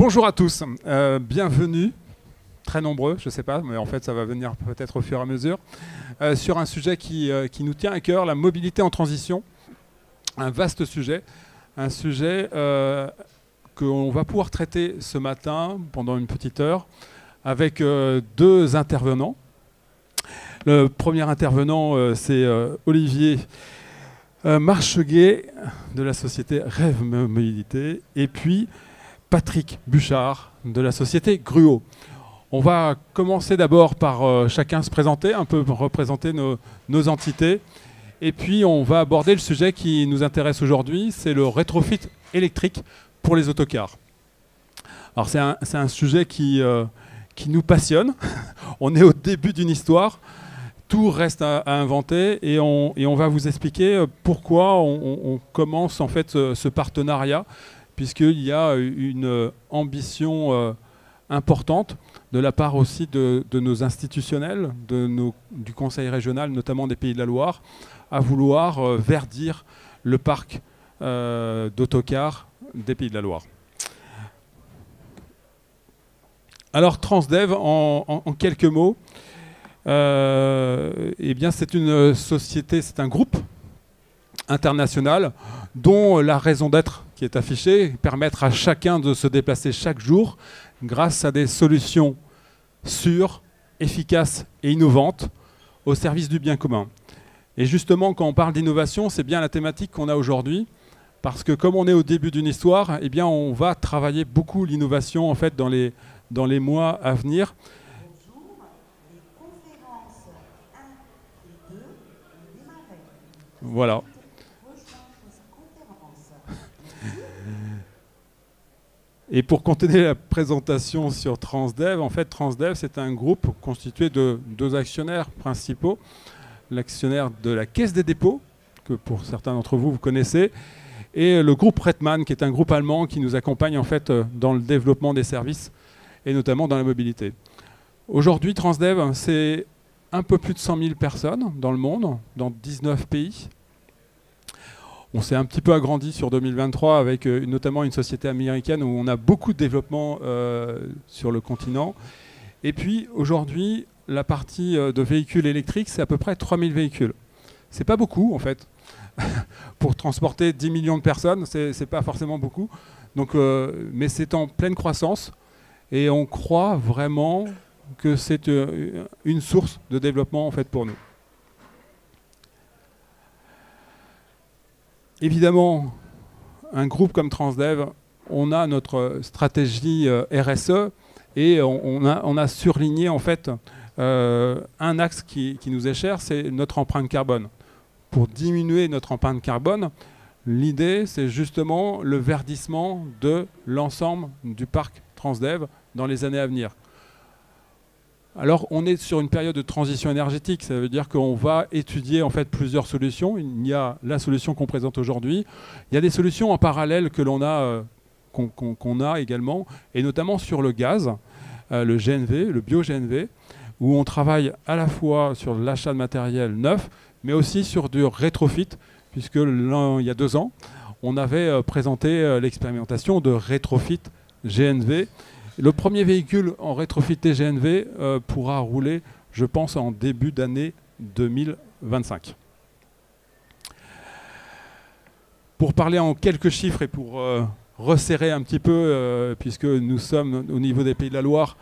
Bonjour à tous, bienvenue, très nombreux, je ne sais pas, mais en fait ça va venir peut-être au fur et à mesure, sur un sujet qui nous tient à cœur, la mobilité en transition, un vaste sujet, un sujet qu'on va pouvoir traiter ce matin pendant une petite heure avec deux intervenants. Le premier intervenant, c'est Olivier Marcheguet de la société Rêve Mobilité et puis Patrick Buchard de la société Gruo. On va commencer d'abord par chacun se présenter, un peu représenter nos entités. Et puis on va aborder le sujet qui nous intéresse aujourd'hui, c'est le rétrofit électrique pour les autocars. Alors c'est un sujet qui nous passionne. On est au début d'une histoire. Tout reste à inventer et on va vous expliquer pourquoi on commence en fait ce partenariat, puisqu'il y a une ambition importante de la part aussi de nos institutionnels, du Conseil régional, notamment des Pays de la Loire, à vouloir verdir le parc d'autocars des Pays de la Loire. Alors Transdev, en quelques mots, eh bien, c'est une société, c'est un groupe international dont la raison d'être qui est affichée, permettre à chacun de se déplacer chaque jour grâce à des solutions sûres, efficaces et innovantes au service du bien commun. Et justement, quand on parle d'innovation, c'est bien la thématique qu'on a aujourd'hui, parce que comme on est au début d'une histoire, eh bien, on va travailler beaucoup l'innovation en fait, dans les mois à venir. Voilà. Et pour continuer la présentation sur Transdev, en fait, Transdev, c'est un groupe constitué de deux actionnaires principaux. L'actionnaire de la Caisse des dépôts, que pour certains d'entre vous, vous connaissez, et le groupe Rettmann, qui est un groupe allemand qui nous accompagne en fait dans le développement des services, et notamment dans la mobilité. Aujourd'hui, Transdev, c'est un peu plus de 100 000 personnes dans le monde, dans 19 pays. On s'est un petit peu agrandi sur 2023 avec notamment une société américaine où on a beaucoup de développement sur le continent. Et puis aujourd'hui, la partie de véhicules électriques, c'est à peu près 3000 véhicules. C'est pas beaucoup en fait. Pour transporter 10 millions de personnes, c'est pas forcément beaucoup. Donc, mais c'est en pleine croissance et on croit vraiment que c'est une source de développement en fait pour nous. Évidemment, un groupe comme Transdev, on a notre stratégie RSE et on a surligné en fait un axe qui nous est cher, c'est notre empreinte carbone. Pour diminuer notre empreinte carbone, l'idée c'est justement le verdissement de l'ensemble du parc Transdev dans les années à venir. Alors, on est sur une période de transition énergétique. Ça veut dire qu'on va étudier en fait plusieurs solutions. Il y a la solution qu'on présente aujourd'hui. Il y a des solutions en parallèle que l'on a, qu'on a également, et notamment sur le gaz, le GNV, le bio-GNV, où on travaille à la fois sur l'achat de matériel neuf, mais aussi sur du rétrofit, puisque il y a 2 ans, on avait présenté l'expérimentation de rétrofit GNV. Le premier véhicule en rétrofité GNV pourra rouler, je pense, en début d'année 2025. Pour parler en quelques chiffres et pour resserrer un petit peu, puisque nous sommes au niveau des Pays de la Loire,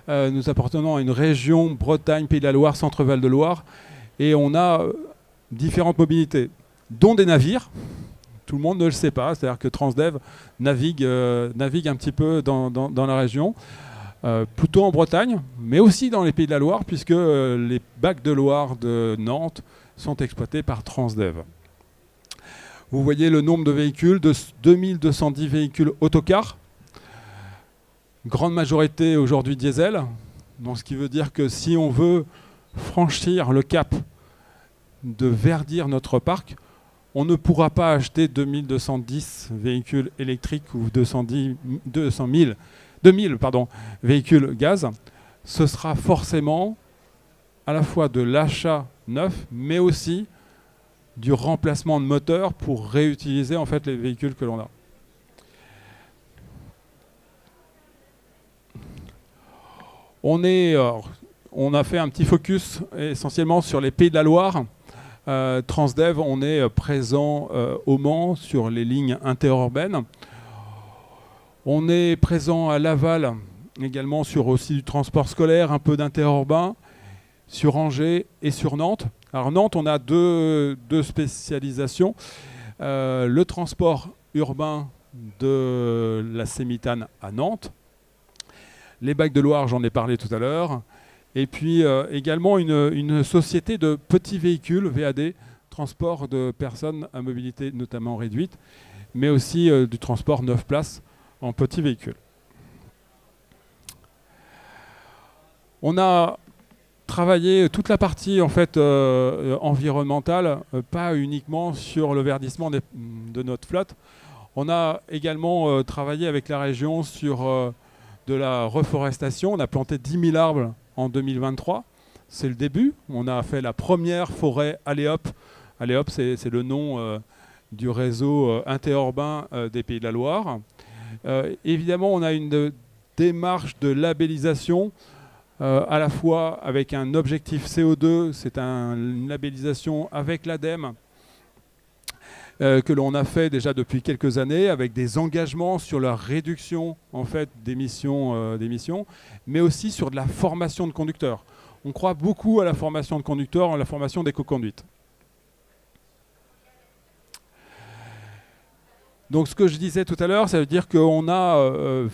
nous appartenons à une région Bretagne, Pays de la Loire, Centre-Val de Loire, et on a différentes mobilités, dont des navires. Tout le monde ne le sait pas, c'est-à-dire que Transdev navigue un petit peu dans la région, plutôt en Bretagne, mais aussi dans les Pays de la Loire, puisque les bacs de Loire de Nantes sont exploités par Transdev. Vous voyez le nombre de véhicules, de 2210 véhicules autocars, grande majorité aujourd'hui diesel, donc ce qui veut dire que si on veut franchir le cap de verdir notre parc, on ne pourra pas acheter 2210 véhicules électriques ou 2000 véhicules gaz. Ce sera forcément à la fois de l'achat neuf, mais aussi du remplacement de moteurs pour réutiliser en fait les véhicules que l'on a. On a fait un petit focus essentiellement sur les Pays de la Loire. Transdev, on est présent au Mans sur les lignes interurbaines. On est présent à Laval également sur aussi du transport scolaire, un peu d'interurbain, sur Angers et sur Nantes. Alors Nantes, on a deux spécialisations. Le transport urbain de la Sémitane à Nantes. Les Bacs de Loire, j'en ai parlé tout à l'heure. Et puis également une société de petits véhicules, VAD, transport de personnes à mobilité notamment réduite, mais aussi du transport 9 places en petits véhicules. On a travaillé toute la partie en fait, environnementale, pas uniquement sur le verdissement de notre flotte. On a également travaillé avec la région sur de la reforestation. On a planté 10 000 arbres en 2023. C'est le début. On a fait la première forêt Aléop. Aléop, c'est le nom du réseau interurbain des Pays de la Loire. Évidemment, on a une démarche de labellisation à la fois avec un objectif CO2, c'est une labellisation avec l'ADEME, que l'on a fait déjà depuis quelques années, avec des engagements sur la réduction en fait, d'émissions, mais aussi sur de la formation de conducteurs. On croit beaucoup à la formation de conducteurs, à la formation d'éco-conduite. Donc ce que je disais tout à l'heure, ça veut dire qu'on a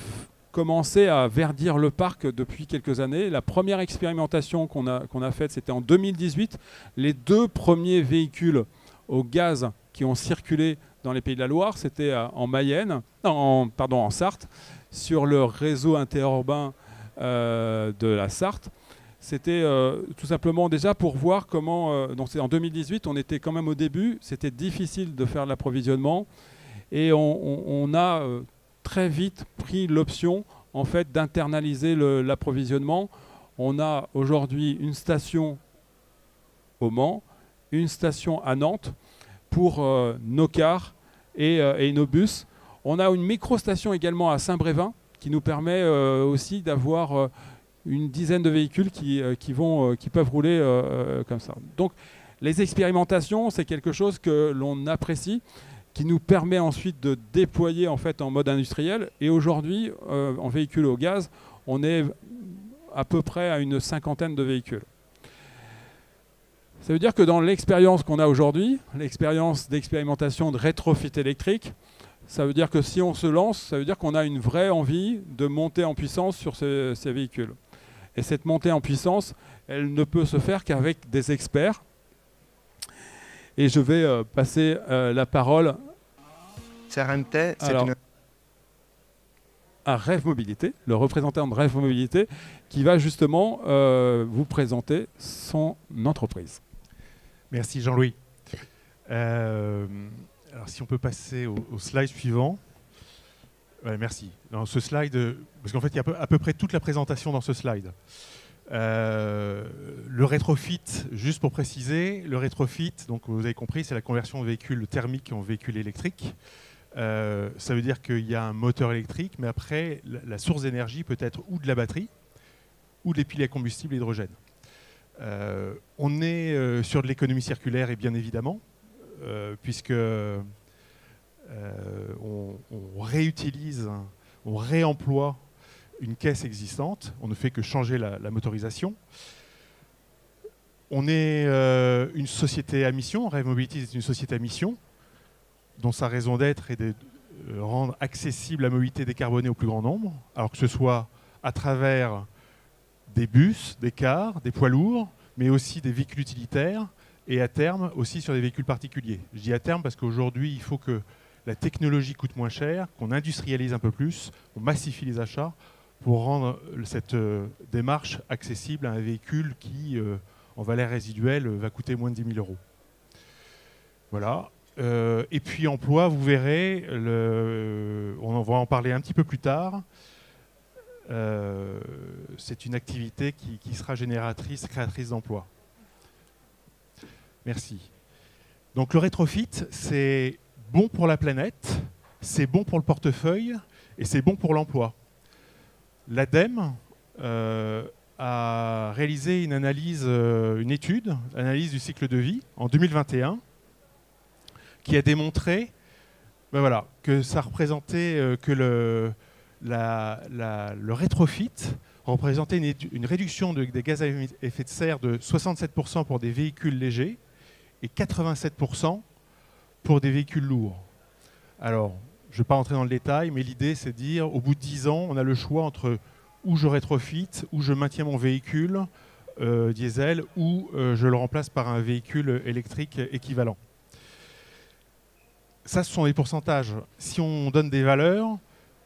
commencé à verdir le parc depuis quelques années. La première expérimentation qu'on a faite, c'était en 2018. Les 2 premiers véhicules au gaz qui ont circulé dans les Pays de la Loire, c'était en Mayenne, en Sarthe, sur le réseau interurbain de la Sarthe. C'était tout simplement déjà pour voir comment, donc c'est en 2018, on était quand même au début, c'était difficile de faire l'approvisionnement et on a très vite pris l'option en fait, d'internaliser l'approvisionnement. On a aujourd'hui une station au Mans, une station à Nantes, pour nos cars et nos bus. On a une micro-station également à Saint-Brévin qui nous permet aussi d'avoir une dizaine de véhicules qui peuvent rouler comme ça. Donc les expérimentations, c'est quelque chose que l'on apprécie, qui nous permet ensuite de déployer en fait en mode industriel. Et aujourd'hui, en véhicule au gaz, on est à peu près à une 50aine de véhicules. Ça veut dire que dans l'expérience qu'on a aujourd'hui, l'expérience d'expérimentation de rétrofit électrique, ça veut dire que si on se lance, ça veut dire qu'on a une vraie envie de monter en puissance sur ces véhicules. Et cette montée en puissance, elle ne peut se faire qu'avec des experts. Et je vais passer la parole à Rêve Mobilité, le représentant de Rêve Mobilité, qui va justement vous présenter son entreprise. Merci Jean-Louis. Alors si on peut passer au slide suivant. Ouais, merci. Dans ce slide, parce qu'en fait il y a à peu près toute la présentation dans ce slide. Le rétrofit, juste pour préciser, le rétrofit, donc vous avez compris, c'est la conversion de véhicules thermiques en véhicules électriques. Ça veut dire qu'il y a un moteur électrique, mais après, la source d'énergie peut être ou de la batterie, ou des piles à combustible hydrogène. On est sur de l'économie circulaire, et bien évidemment, puisque on réutilise, on réemploie une caisse existante, on ne fait que changer la motorisation. On est une société à mission, Rêve Mobility est une société à mission, dont sa raison d'être est de rendre accessible la mobilité décarbonée au plus grand nombre, alors que ce soit à travers des bus, des cars, des poids lourds, mais aussi des véhicules utilitaires, et à terme aussi sur des véhicules particuliers. Je dis à terme parce qu'aujourd'hui, il faut que la technologie coûte moins cher, qu'on industrialise un peu plus, qu'on massifie les achats, pour rendre cette démarche accessible à un véhicule qui, en valeur résiduelle, va coûter moins de 10 000 €. Voilà. Et puis emploi, vous verrez, on va en parler un petit peu plus tard. C'est une activité qui sera génératrice, créatrice d'emplois. Merci. Donc le rétrofit, c'est bon pour la planète, c'est bon pour le portefeuille et c'est bon pour l'emploi. L'ADEME a réalisé une analyse, une étude, analyse du cycle de vie en 2021, qui a démontré voilà, que ça représentait que le rétrofit représentait une réduction des gaz à effet de serre de 67% pour des véhicules légers et 87% pour des véhicules lourds. Alors, je ne vais pas rentrer dans le détail, mais l'idée, c'est de dire, au bout de 10 ans, on a le choix entre où je rétrofit, où je maintiens mon véhicule diesel, ou je le remplace par un véhicule électrique équivalent. Ça, ce sont les pourcentages. Si on donne des valeurs,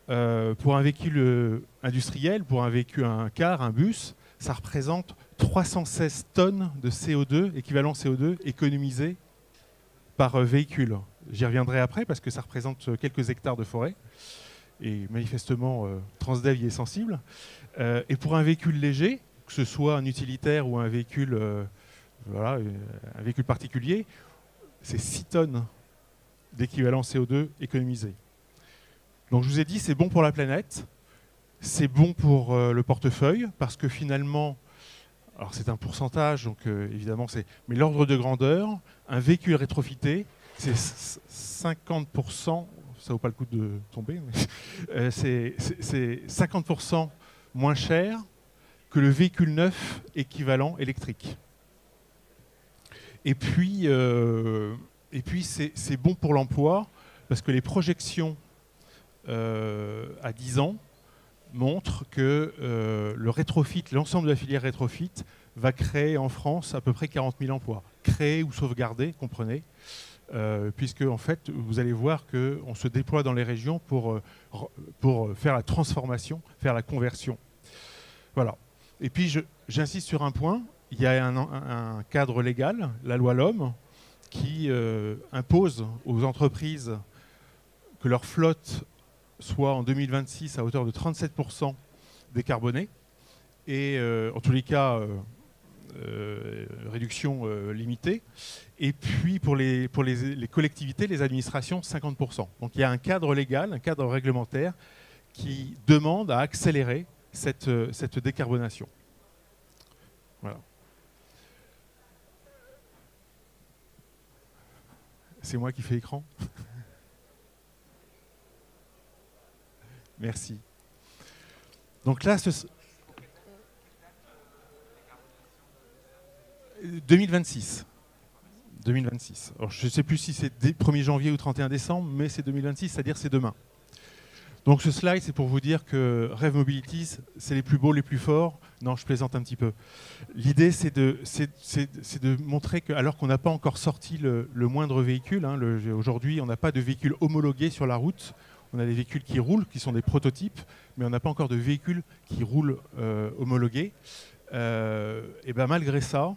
pour un véhicule industriel, pour un véhicule, un car, un bus, ça représente 316 tonnes de CO2, équivalent CO2, économisés par véhicule. J'y reviendrai après parce que ça représente quelques hectares de forêt. Et manifestement, Transdev y est sensible. Et pour un véhicule léger, que ce soit un utilitaire ou un véhicule, voilà, un véhicule particulier, c'est 6 tonnes d'équivalent CO2 économisé. Donc je vous ai dit, c'est bon pour la planète, c'est bon pour le portefeuille, parce que finalement, alors c'est un pourcentage, donc évidemment c'est... Mais l'ordre de grandeur, un véhicule rétrofité, c'est 50%, ça vaut pas le coup de tomber, mais c'est 50% moins cher que le véhicule neuf équivalent électrique. Et puis c'est bon pour l'emploi, parce que les projections à 10 ans montrent que le rétrofit, l'ensemble de la filière rétrofit, va créer en France à peu près 40 000 emplois. Créer ou sauvegarder, comprenez, puisque en fait, vous allez voir qu'on se déploie dans les régions pour faire la transformation, faire la conversion. Voilà. Et puis, j'insiste sur un point, il y a un cadre légal, la loi LOM, qui impose aux entreprises que leur flotte soit en 2026 à hauteur de 37% décarbonée, et en tous les cas, réduction limitée. Et puis pour les collectivités, les administrations, 50%. Donc il y a un cadre légal, un cadre réglementaire qui demande à accélérer cette décarbonation. Voilà. C'est moi qui fais l'écran. Merci. Donc là, 2026. 2026. Alors, je ne sais plus si c'est 1er janvier ou 31 décembre, mais c'est 2026, c'est-à-dire c'est demain. Donc ce slide, c'est pour vous dire que Rêve Mobilities, c'est les plus beaux, les plus forts. Non, je plaisante un petit peu. L'idée, c'est de montrer qu'alors qu'on n'a pas encore sorti le moindre véhicule, hein, aujourd'hui, on n'a pas de véhicule homologué sur la route. On a des véhicules qui roulent, qui sont des prototypes, mais on n'a pas encore de véhicules qui roulent homologués. Et ben malgré ça,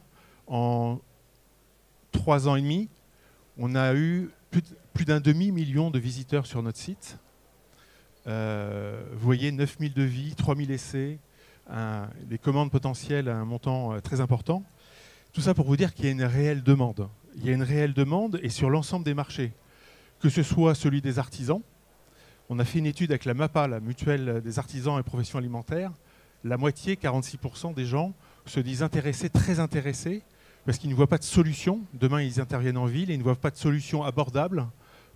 en 3 ans et demi, on a eu plus d'un demi-million de visiteurs sur notre site. Vous voyez, 9000 devis, 3000 essais, des commandes potentielles à un montant très important. Tout ça pour vous dire qu'il y a une réelle demande. Il y a une réelle demande, et sur l'ensemble des marchés, que ce soit celui des artisans. On a fait une étude avec la MAPA, la mutuelle des artisans et professions alimentaires. La moitié, 46% des gens, se disent intéressés, très intéressés, parce qu'ils ne voient pas de solution. Demain, ils interviennent en ville et ils ne voient pas de solution abordable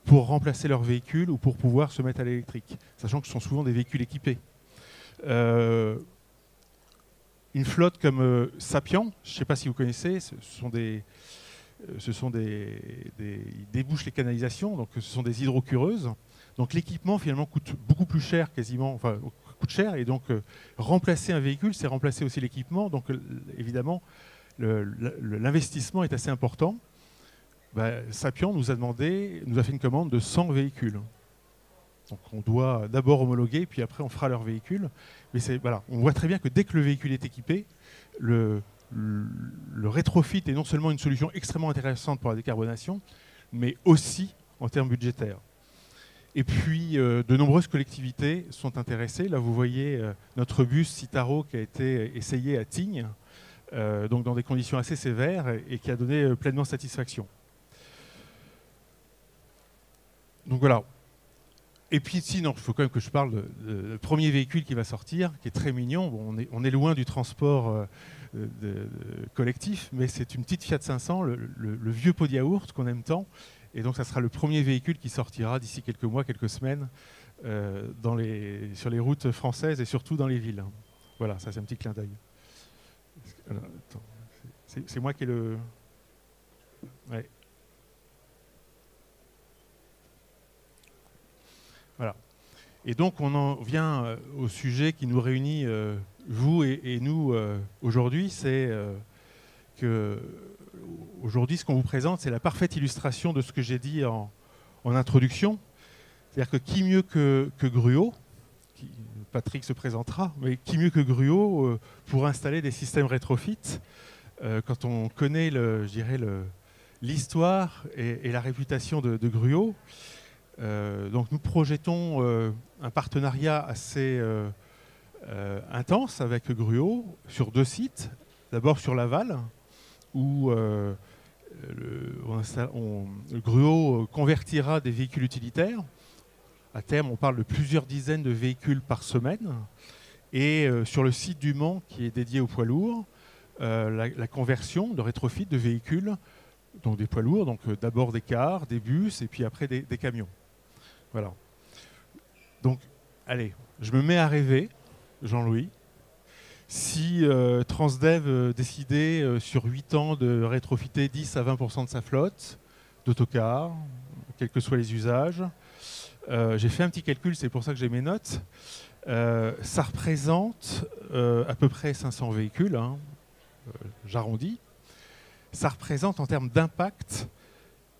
pour remplacer leur véhicule ou pour pouvoir se mettre à l'électrique, sachant que ce sont souvent des véhicules équipés. Une flotte comme Sapiens, je ne sais pas si vous connaissez, ils débouchent les canalisations, donc ce sont des hydrocureuses. Donc l'équipement finalement coûte beaucoup plus cher, quasiment, enfin coûte cher, et donc remplacer un véhicule, c'est remplacer aussi l'équipement. Donc évidemment, l'investissement est assez important. Sapiens nous a fait une commande de 100 véhicules. Donc on doit d'abord homologuer, puis après on fera leur véhicule. Mais voilà, on voit très bien que dès que le véhicule est équipé, le rétrofit est non seulement une solution extrêmement intéressante pour la décarbonation, mais aussi en termes budgétaires. Et puis, de nombreuses collectivités sont intéressées. Là, vous voyez notre bus Citaro qui a été essayé à Tignes, donc dans des conditions assez sévères, et qui a donné pleinement satisfaction. Donc voilà. Et puis sinon, il faut quand même que je parle du premier véhicule qui va sortir, qui est très mignon. Bon, on est loin du transport collectif, mais c'est une petite Fiat 500, le vieux pot de yaourt qu'on aime tant. Et donc ça sera le premier véhicule qui sortira d'ici quelques mois, quelques semaines, sur les routes françaises et surtout dans les villes. Voilà, ça c'est un petit clin d'œil. C'est moi qui ai le... Ouais. Voilà. Et donc on en vient au sujet qui nous réunit, vous et nous, aujourd'hui. C'est que aujourd'hui, ce qu'on vous présente, c'est la parfaite illustration de ce que j'ai dit en introduction. C'est-à-dire que qui mieux que Gruo, Patrick se présentera, mais qui mieux que Gruo pour installer des systèmes rétrofit quand on connaît, je dirais, l'histoire et la réputation de Gruo. Donc nous projetons un partenariat assez intense avec Gruo sur 2 sites. D'abord sur Laval, où Gruo convertira des véhicules utilitaires. À terme, on parle de plusieurs dizaines de véhicules par semaine. Et sur le site du Mans, qui est dédié aux poids lourds, la conversion de rétrofit de véhicules, donc des poids lourds, donc d'abord des cars, des bus, et puis après des camions. Voilà. Donc, allez, je me mets à rêver, Jean-Louis. Si Transdev décidait sur 8 ans de rétrofiter 10 à 20% de sa flotte d'autocars, quels que soient les usages, j'ai fait un petit calcul, c'est pour ça que j'ai mes notes. Ça représente à peu près 500 véhicules, hein, j'arrondis. Ça représente en termes d'impact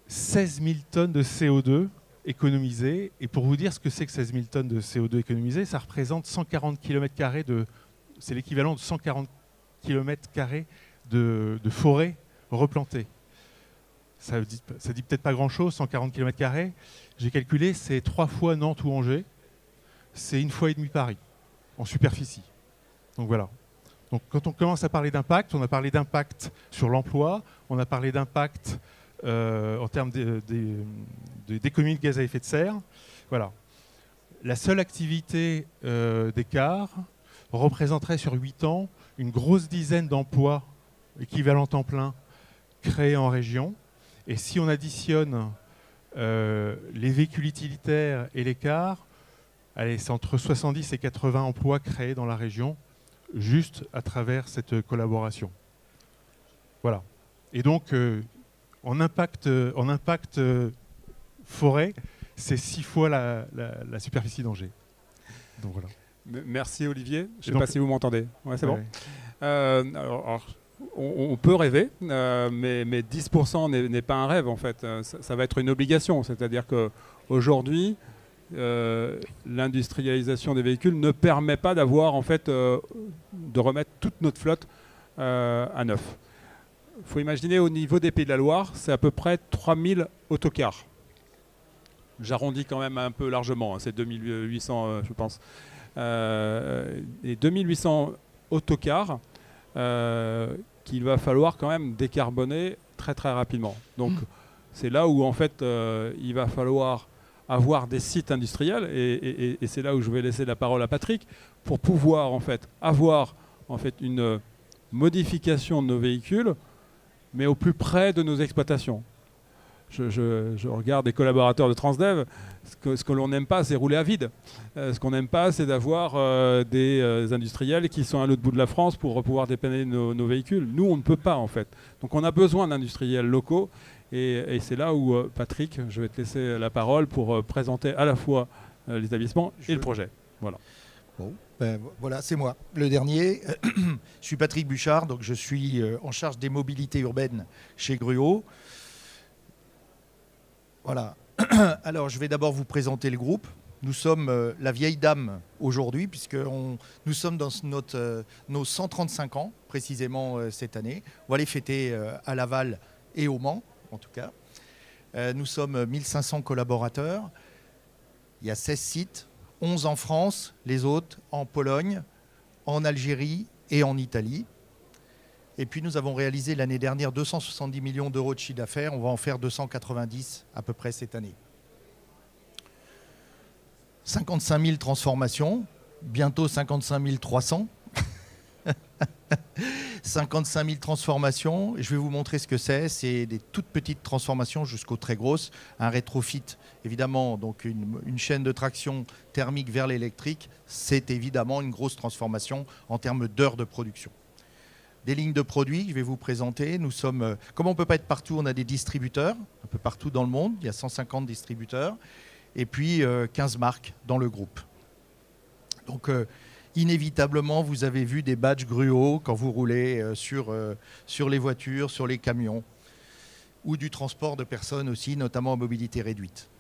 16 000 tonnes de CO2 économisées. Et pour vous dire ce que c'est que 16 000 tonnes de CO2 économisées, ça représente 140 km² c'est l'équivalent de 140 km² de forêt replantée. Ça dit peut-être pas grand-chose, 140 km². J'ai calculé, c'est 3 fois Nantes ou Angers. C'est 1,5 fois Paris, en superficie. Donc voilà. Donc quand on commence à parler d'impact, on a parlé d'impact sur l'emploi, on a parlé d'impact en termes d'économie de gaz à effet de serre. Voilà. La seule activité des cars représenterait sur 8 ans une grosse dizaine d'emplois équivalents temps plein créés en région. Et si on additionne les véhicules utilitaires et les cars, allez, c'est entre 70 et 80 emplois créés dans la région, juste à travers cette collaboration. Voilà. Et donc, en impact forêt, c'est 6 fois la superficie d'Angers. Donc voilà. Merci Olivier. Je ne sais pas si vous m'entendez. Ouais, c'est bon. Alors, on peut rêver, mais 10% n'est pas un rêve en fait. Ça va être une obligation. C'est-à-dire qu'aujourd'hui, l'industrialisation des véhicules ne permet pas d'avoir en fait de remettre toute notre flotte à neuf. Il faut imaginer au niveau des Pays de la Loire, c'est à peu près 3000 autocars. J'arrondis quand même un peu largement, hein, c'est 2800 je pense. Et 2800 autocars qu'il va falloir quand même décarboner très très rapidement. Donc c'est là où en fait il va falloir avoir des sites industriels et c'est là où je vais laisser la parole à Patrick pour pouvoir en fait avoir en fait une modification de nos véhicules mais au plus près de nos exploitations. Je regarde des collaborateurs de Transdev, ce que l'on n'aime pas, c'est rouler à vide. Ce qu'on n'aime pas, c'est d'avoir des industriels qui sont à l'autre bout de la France pour pouvoir dépanner nos véhicules. Nous, on ne peut pas, en fait. Donc, on a besoin d'industriels locaux. Et c'est là où, Patrick, je vais te laisser la parole pour présenter à la fois l'établissement et le projet. Voilà. Bon, ben, voilà, c'est moi, le dernier. Je suis Patrick Buchard, donc je suis en charge des mobilités urbaines chez Gruo. Voilà. Alors, je vais d'abord vous présenter le groupe. Nous sommes la vieille dame aujourd'hui, puisque nous sommes dans nos 135 ans, précisément cette année. On va les fêter à Laval et au Mans, en tout cas. Nous sommes 1500 collaborateurs. Il y a 16 sites, 11 en France, les autres en Pologne, en Algérie et en Italie. Et puis nous avons réalisé l'année dernière 270 millions d'euros de chiffre d'affaires. On va en faire 290 à peu près cette année. 55 000 transformations, bientôt 55 300. 55 000 transformations, je vais vous montrer ce que c'est. C'est des toutes petites transformations jusqu'aux très grosses. Un rétrofit, évidemment, donc une chaîne de traction thermique vers l'électrique, c'est évidemment une grosse transformation en termes d'heures de production. Des lignes de produits, je vais vous présenter. Nous sommes, comme on ne peut pas être partout, on a des distributeurs, un peu partout dans le monde. Il y a 150 distributeurs et puis 15 marques dans le groupe. Donc, inévitablement, vous avez vu des badges Gruau quand vous roulez sur les voitures, sur les camions, ou du transport de personnes aussi, notamment à mobilité réduite.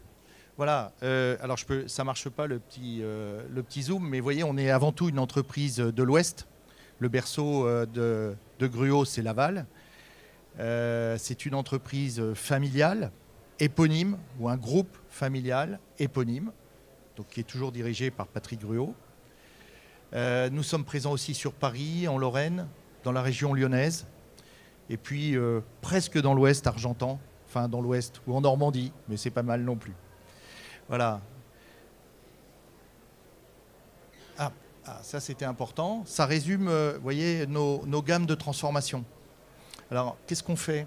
Voilà, alors ça ne marche pas le petit zoom, mais vous voyez, on est avant tout une entreprise de l'Ouest. Le berceau de Gruau, c'est Laval. C'est une entreprise familiale, éponyme, ou un groupe familial éponyme, donc qui est toujours dirigé par Patrick Gruau. Nous sommes présents aussi sur Paris, en Lorraine, dans la région lyonnaise, et puis presque dans l'ouest argentan, enfin dans l'ouest, ou en Normandie, mais c'est pas mal non plus. Voilà. Ça c'était important. Ça résume, vous voyez, nos gammes de transformation. Alors, qu'est-ce qu'on fait?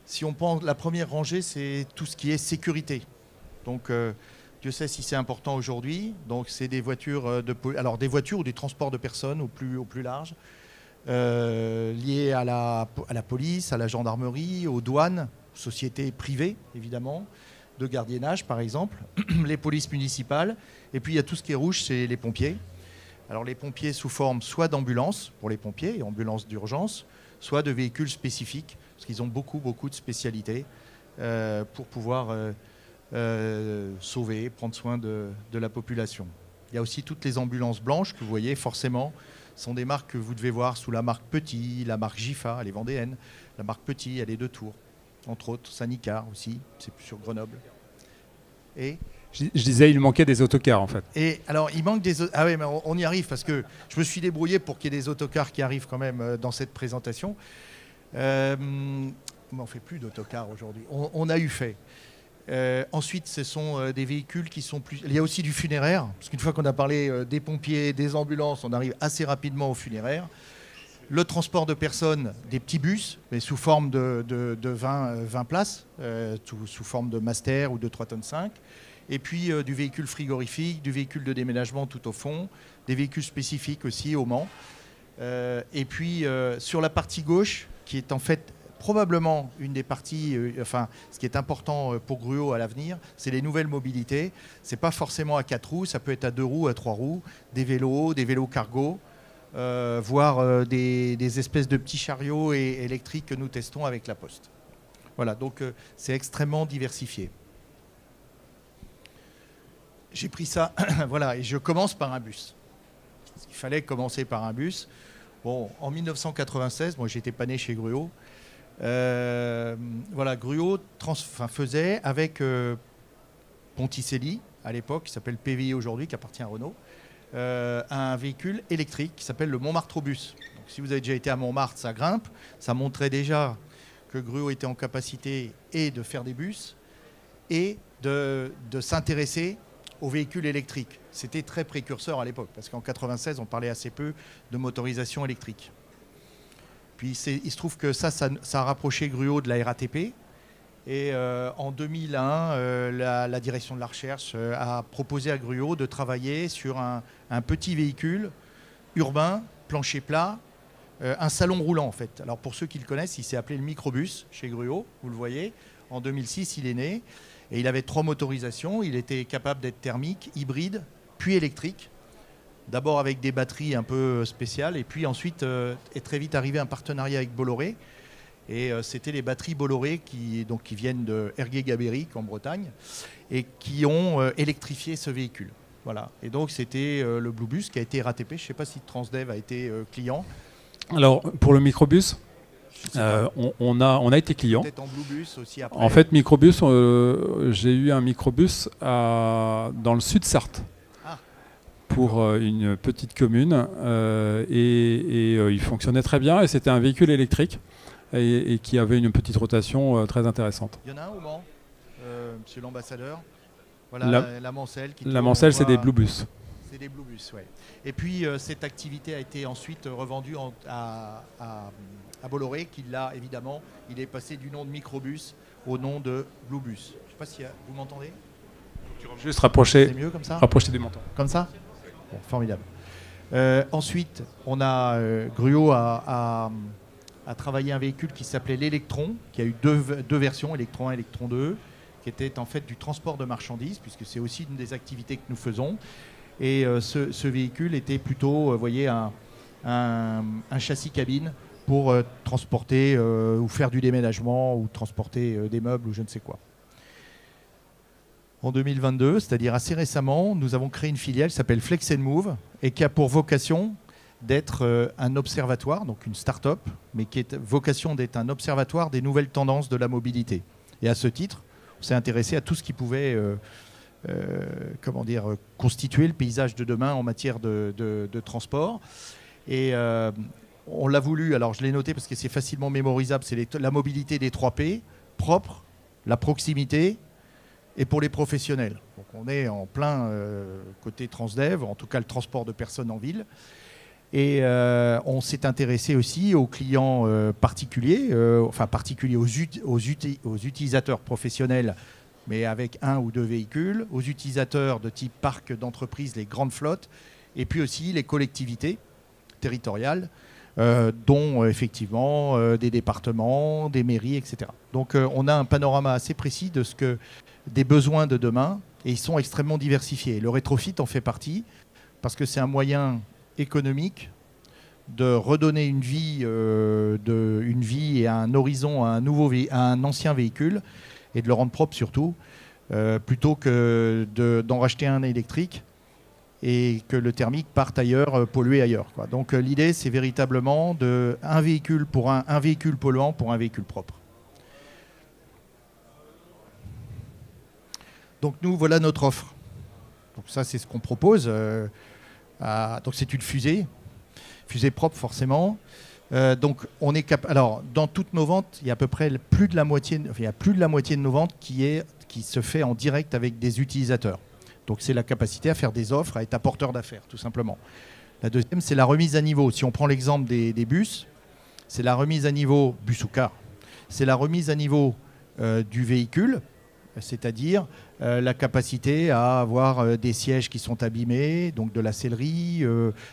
Si on prend la première rangée, c'est tout ce qui est sécurité. Donc, Dieu sait si c'est important aujourd'hui. Donc, c'est des voitures, des voitures ou des transports de personnes au plus large, liés à la police, à la gendarmerie, aux douanes, sociétés privées, évidemment, de gardiennage, par exemple, les polices municipales. Et puis, il y a tout ce qui est rouge, c'est les pompiers. Alors, les pompiers sous forme soit d'ambulances, pour les pompiers, et ambulances d'urgence, soit de véhicules spécifiques, parce qu'ils ont beaucoup de spécialités pour pouvoir sauver, prendre soin de la population. Il y a aussi toutes les ambulances blanches que vous voyez, forcément, sont des marques que vous devez voir sous la marque Petit, la marque Gifa, elle est vendéenne, la marque Petit, elle est de Tours, entre autres, Sanicar aussi, c'est sur Grenoble. Et je disais, il manquait des autocars en fait. Et alors, il manque des... Ah oui, mais on y arrive parce que je me suis débrouillé pour qu'il y ait des autocars qui arrivent quand même dans cette présentation. Mais on ne fait plus d'autocars aujourd'hui. On a eu fait. Ensuite, ce sont des véhicules qui sont plus... Il y a aussi du funéraire, parce qu'une fois qu'on a parlé des pompiers, des ambulances, on arrive assez rapidement au funéraire. Le transport de personnes, des petits bus, mais sous forme de 20 places, sous forme de master ou de 3,5 tonnes. Et puis du véhicule frigorifique, du véhicule de déménagement tout au fond, des véhicules spécifiques aussi au Mans. Et puis sur la partie gauche, qui est en fait probablement une des parties, ce qui est important pour Gruau à l'avenir, c'est les nouvelles mobilités. Ce n'est pas forcément à 4 roues, ça peut être à 2 roues, à 3 roues, des vélos cargo, voire des espèces de petits chariots électriques que nous testons avec la Poste. Voilà, donc c'est extrêmement diversifié. J'ai pris ça, voilà, et je commence par un bus. Parce qu'il fallait commencer par un bus. Bon, en 1996, moi j'étais pas né chez Gruau. Voilà, Gruau faisait avec Ponticelli, à l'époque, qui s'appelle PVI aujourd'hui, qui appartient à Renault, un véhicule électrique qui s'appelle le Montmartrobus. Donc, si vous avez déjà été à Montmartre, ça grimpe. Ça montrait déjà que Gruau était en capacité et de faire des bus et de s'intéresser aux véhicules électriques. C'était très précurseur à l'époque, parce qu'en 1996, on parlait assez peu de motorisation électrique. Puis il se trouve que ça a rapproché Gruau de la RATP. Et en 2001, la direction de la recherche a proposé à Gruau de travailler sur un petit véhicule urbain, plancher plat, un salon roulant en fait. Alors pour ceux qui le connaissent, il s'est appelé le microbus chez Gruau, vous le voyez. En 2006, il est né. Et il avait 3 motorisations. Il était capable d'être thermique, hybride, puis électrique. D'abord avec des batteries un peu spéciales. Et puis ensuite est très vite arrivé un partenariat avec Bolloré. Et c'était les batteries Bolloré qui viennent de Ergué-Gabéric en Bretagne et qui ont électrifié ce véhicule. Voilà. Et donc c'était le Bluebus qui a été RATP. Je ne sais pas si Transdev a été client. Alors pour le microbus, on a été client. Peut-être en Bluebus aussi après. En fait, microbus, j'ai eu un microbus dans le sud Sarthe pour une petite commune et il fonctionnait très bien et c'était un véhicule électrique et qui avait une petite rotation très intéressante. Il y en a un au Mans, monsieur l'ambassadeur. Voilà la Mancelle. La Mancelle, c'est des Bluebus. C'est des Bluebus, oui. Et puis, cette activité a été ensuite revendue à Bolloré, qui l'a évidemment, il est passé du nom de Microbus au nom de Bluebus. Je ne sais pas si vous m'entendez. Juste rapprocher, c'est mieux comme ça, rapprocher du menton. Comme ça bon, formidable. Ensuite, on a Gruot a travaillé un véhicule qui s'appelait l'Electron, qui a eu deux versions, Electron 1 et Electron 2, qui était en fait du transport de marchandises, puisque c'est aussi une des activités que nous faisons. Et ce véhicule était plutôt, vous voyez, un châssis cabine pour transporter ou faire du déménagement ou transporter des meubles ou je ne sais quoi. En 2022, c'est-à-dire assez récemment, nous avons créé une filiale qui s'appelle Flex & Move et qui a pour vocation d'être un observatoire, donc une start-up, mais qui a vocation d'être un observatoire des nouvelles tendances de la mobilité. Et à ce titre, on s'est intéressé à tout ce qui pouvait constituer le paysage de demain en matière de transport. Et on l'a voulu, alors je l'ai noté parce que c'est facilement mémorisable, c'est la mobilité des 3 P, propre, la proximité, et pour les professionnels. Donc on est en plein côté Transdev, en tout cas le transport de personnes en ville. Et on s'est intéressé aussi aux clients particuliers, aux utilisateurs professionnels, mais avec 1 ou 2 véhicules, aux utilisateurs de type parc d'entreprise, les grandes flottes, et puis aussi les collectivités territoriales, dont effectivement des départements, des mairies, etc. Donc on a un panorama assez précis de des besoins de demain, et ils sont extrêmement diversifiés. Le rétrofit en fait partie, parce que c'est un moyen économique de redonner une vie et un horizon à un ancien véhicule, et de le rendre propre surtout, plutôt que d'en racheter un électrique et que le thermique parte ailleurs, polluer ailleurs, quoi. Donc l'idée, c'est véritablement un véhicule polluant pour un véhicule propre. Donc nous, voilà notre offre. Donc ça, c'est ce qu'on propose. Donc c'est une fusée propre forcément. Donc on est alors dans toutes nos ventes, il y a à peu près plus de la moitié de nos ventes qui se fait en direct avec des utilisateurs. Donc c'est la capacité à faire des offres, à être apporteur d'affaires, tout simplement. La deuxième, c'est la remise à niveau. Si on prend l'exemple des bus, c'est la remise à niveau, bus ou car, c'est la remise à niveau du véhicule, c'est-à-dire la capacité à avoir des sièges qui sont abîmés, donc de la sellerie,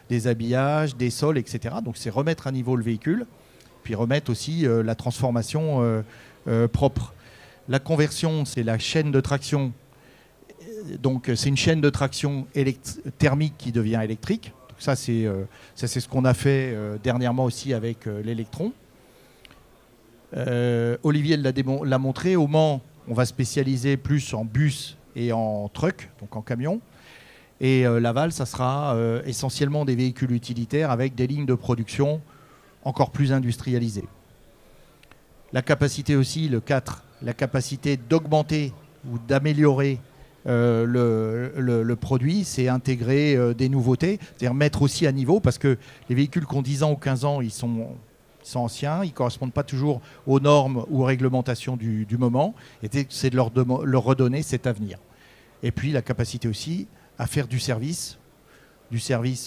des habillages, des sols, etc. Donc c'est remettre à niveau le véhicule, puis remettre aussi la transformation propre. La conversion, c'est la chaîne de traction. Donc c'est une chaîne de traction thermique qui devient électrique. Donc ça c'est ce qu'on a fait dernièrement aussi avec l'Electron. Olivier l'a montré. Au Mans, on va spécialiser plus en bus et en truck, donc en camion. Et Laval, ça sera essentiellement des véhicules utilitaires avec des lignes de production encore plus industrialisées. La capacité aussi, le 4, la capacité d'augmenter ou d'améliorer le produit, c'est intégrer des nouveautés, c'est-à-dire mettre aussi à niveau, parce que les véhicules qui ont 10 ans ou 15 ans, ils sont anciens, ils ne correspondent pas toujours aux normes ou aux réglementations du moment, et c'est de leur redonner cet avenir. Et puis la capacité aussi à faire du service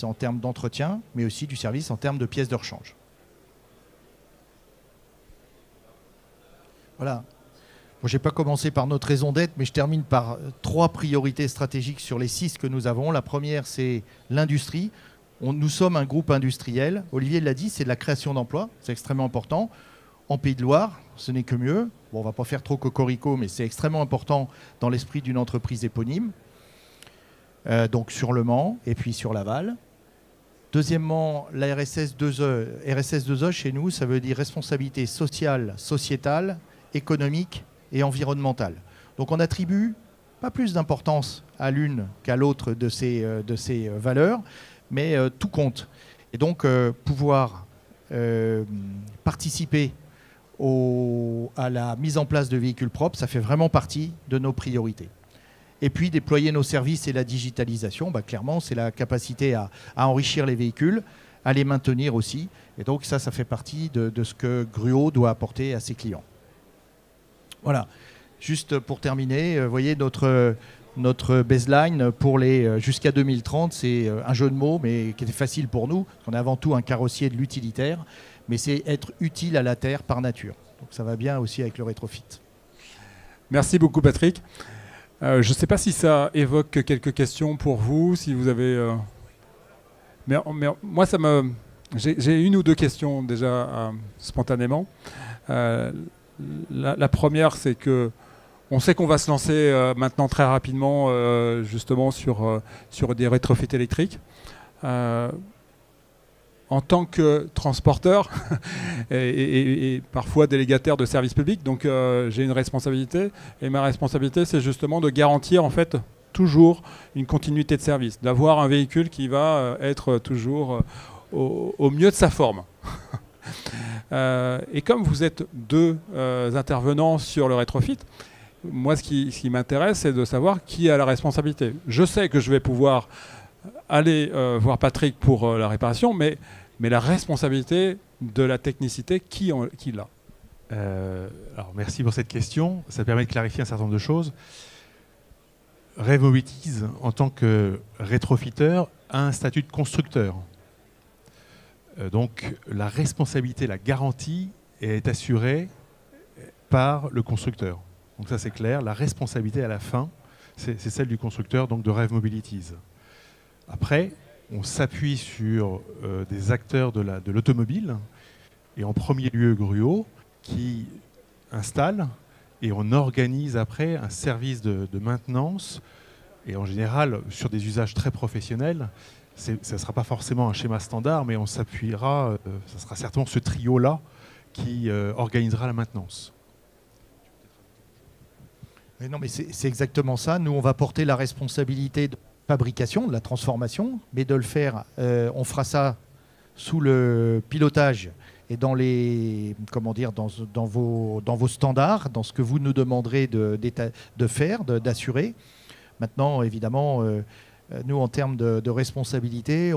en termes d'entretien, mais aussi du service en termes de pièces de rechange. Voilà. Bon, je n'ai pas commencé par notre raison d'être, mais je termine par 3 priorités stratégiques sur les 6 que nous avons. La première, c'est l'industrie. Nous sommes un groupe industriel. Olivier l'a dit, c'est de la création d'emplois. C'est extrêmement important. En Pays de Loire, ce n'est que mieux. Bon, on ne va pas faire trop cocorico, mais c'est extrêmement important dans l'esprit d'une entreprise éponyme. Donc sur Le Mans et puis sur Laval. Deuxièmement, la RSS 2E. RSS 2E, chez nous, ça veut dire responsabilité sociale, sociétale, économique et environnementale. Donc on attribue pas plus d'importance à l'une qu'à l'autre de ces valeurs, mais tout compte. Et donc pouvoir participer à la mise en place de véhicules propres, ça fait vraiment partie de nos priorités. Et puis déployer nos services et la digitalisation, clairement, c'est la capacité à enrichir les véhicules, à les maintenir aussi. Et donc ça fait partie de ce que Gruot doit apporter à ses clients. Voilà. Juste pour terminer, vous voyez, Notre baseline pour les jusqu'à 2030, c'est un jeu de mots, mais qui était facile pour nous. On est avant tout un carrossier de l'utilitaire, mais c'est être utile à la Terre par nature. Donc ça va bien aussi avec le rétrofit. Merci beaucoup, Patrick. Je ne sais pas si ça évoque quelques questions pour vous, si vous avez... Mais moi, j'ai une ou deux questions déjà spontanément. La première, c'est que on sait qu'on va se lancer maintenant très rapidement justement sur des rétrofits électriques. En tant que transporteur et parfois délégataire de services publics, donc j'ai une responsabilité. Et ma responsabilité, c'est justement de garantir en fait toujours une continuité de service, d'avoir un véhicule qui va être toujours au mieux de sa forme. Et comme vous êtes deux intervenants sur le rétrofit, moi, ce qui m'intéresse, c'est de savoir qui a la responsabilité. Je sais que je vais pouvoir aller voir Patrick pour la réparation, mais la responsabilité de la technicité, qui l'a? Alors, merci pour cette question. Ça permet de clarifier un certain nombre de choses. Rave Mobilities, en tant que rétrofiteur, a un statut de constructeur. Donc, la responsabilité, la garantie est assurée par le constructeur. Donc ça, c'est clair. La responsabilité à la fin, c'est celle du constructeur, donc de Rave Mobilities. Après, on s'appuie sur des acteurs de l'automobile, et en premier lieu Gruo, qui installe, et on organise après un service de maintenance, et en général, sur des usages très professionnels. Ça ne sera pas forcément un schéma standard, mais on s'appuiera, ça sera certainement ce trio-là qui organisera la maintenance. Mais non, mais c'est exactement ça. Nous, on va porter la responsabilité de la fabrication, de la transformation, mais de le faire, on fera ça sous le pilotage et dans les, comment dire, dans vos standards, dans ce que vous nous demanderez de faire, d'assurer. Maintenant, évidemment, nous, en termes de responsabilité,